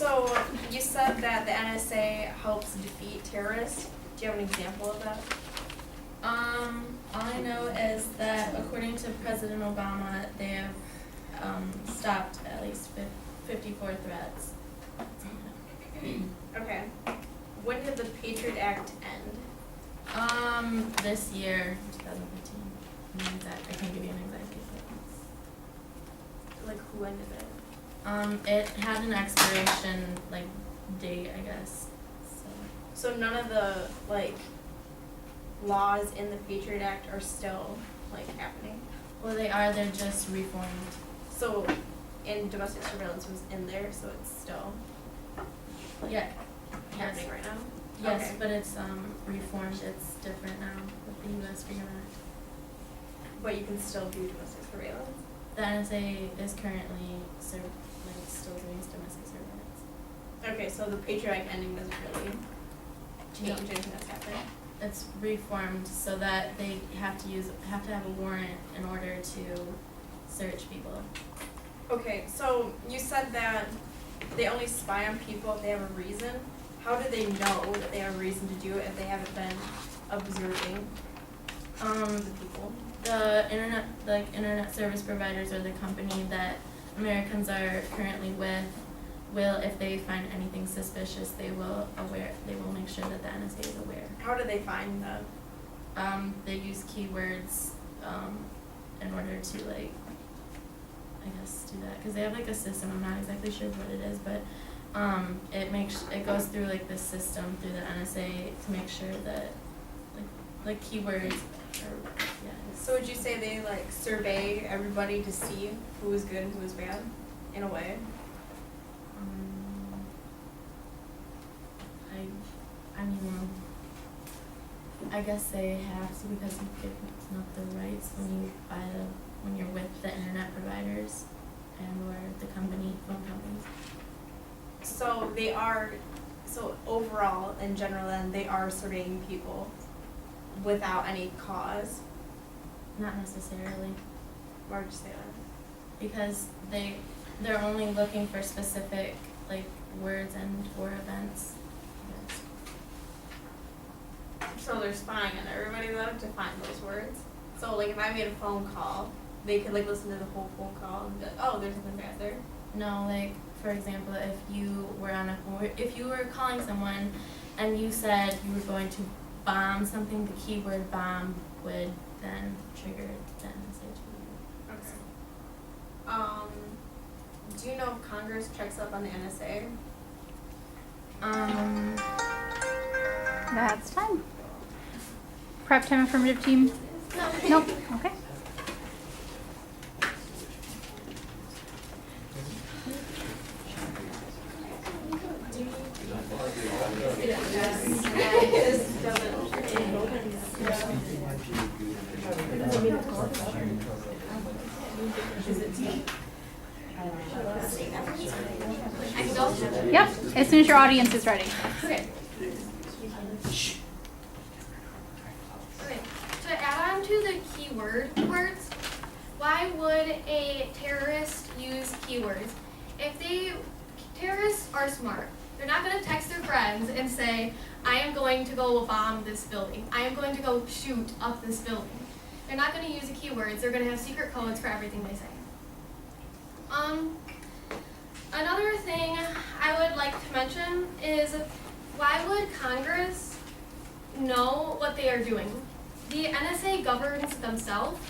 So you said that the NSA helps defeat terrorists. Do you have an example of that? All I know is that according to President Obama, they have stopped at least 54 threats. Okay. When did the Patriot Act end? This year, 2015. I can't give you an exact date. Like, who ended it? It had an expiration date, I guess. So none of the laws in the Patriot Act are still happening. Well, they are. They're just reformed. So, and domestic surveillance was in there, so it's still Yeah. happening right now. Yes, Okay. but it's reformed. It's different now with the U.S. Freedom Act. But you can still do domestic surveillance. The NSA is currently still doing domestic surveillance. Okay, so the Patriot Act ending doesn't really change No. anything that's happening. It's reformed so that they have to have a warrant in order to search people. Okay, so you said that they only spy on people if they have a reason. How do they know that they have a reason to do it if they haven't been observing the people? The internet service providers or the company that Americans are currently with will, if they find anything suspicious, they will make sure that the NSA is aware. How do they find them? They use keywords in order to I guess do that because they have a system. I'm not exactly sure what it is, but it goes through this system through the NSA to make sure that keywords are So would you say they survey everybody to see who is good and who is bad, in a way? I mean, I guess they have to because you give up the rights when you're with the internet providers and or the phone companies. So they are, so overall, in general then, they are surveying people without any cause? Not necessarily, Why would you say that? because they're only looking for specific words and or events. So they're spying on everybody though to find those words? So if I made a phone call, they could listen to the whole phone call and be like, oh, there's something bad there? No, for example, if you were calling someone and you said you were going to bomb something, the keyword bomb would then trigger the NSA to you. Okay. Do you know if Congress checks up on the NSA? That's time. Prep time affirmative team? Nope. Okay. Yep. As soon as your audience is ready. Okay. To add on to the words, why would a terrorist use keywords? Terrorists are smart. They're not going to text their friends and say, I am going to go bomb this building. I am going to go shoot up this building. They're not going to use the keywords. They're going to have secret codes for everything they say. Another thing I would like to mention is why would Congress know what they are doing? The NSA governs themselves,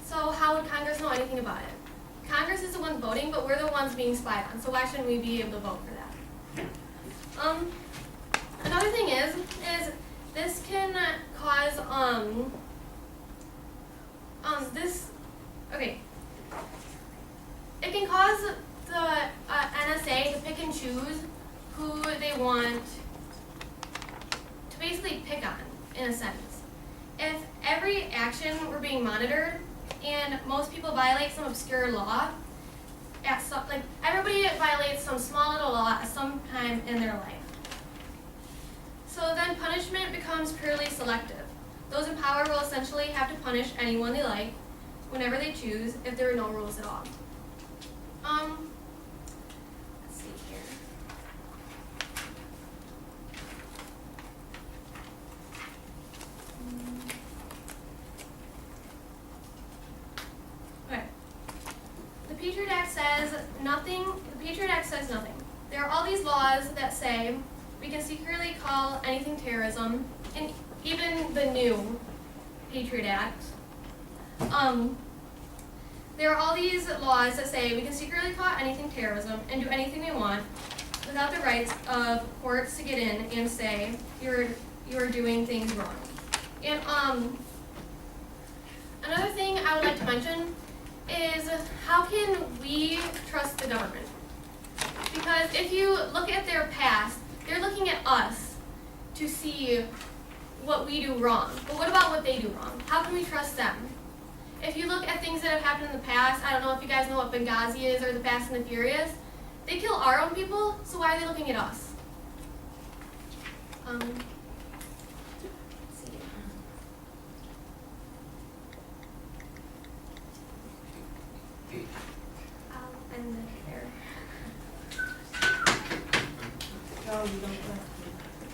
so how would Congress know anything about it? Congress is the one voting, but we're the ones being spied on, so why shouldn't we be able to vote for that? Another thing is this can cause it can cause the NSA to pick and choose who they want to basically pick on, in a sense. If every action were being monitored and most people violate some obscure law, everybody violates some small little law at some time in their life. So then punishment becomes purely selective. Those in power will essentially have to punish anyone they like, whenever they choose, if there are no rules at all. Let's see here. nothing, the Patriot Act says nothing. There are all these laws that say we can secretly call anything terrorism, and even the new Patriot Act. There are all these laws that say we can secretly call anything terrorism and do anything we want without the rights of courts to get in and say you're doing things wrong. And another thing I would like to mention is how can we trust the government? Because if you look at their past, they're looking at us to see what we do wrong. But what about what they do wrong? How can we trust them? If you look at things that have happened in the past, I don't know if you guys know what Benghazi is or the Fast and the Furious. They kill our own people, so why are they looking at us? Let's see. I'll end it there.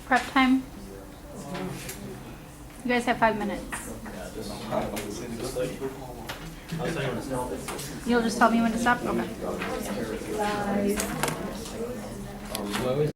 Prep time. You guys have 5 minutes. You'll just tell me when to stop? Okay.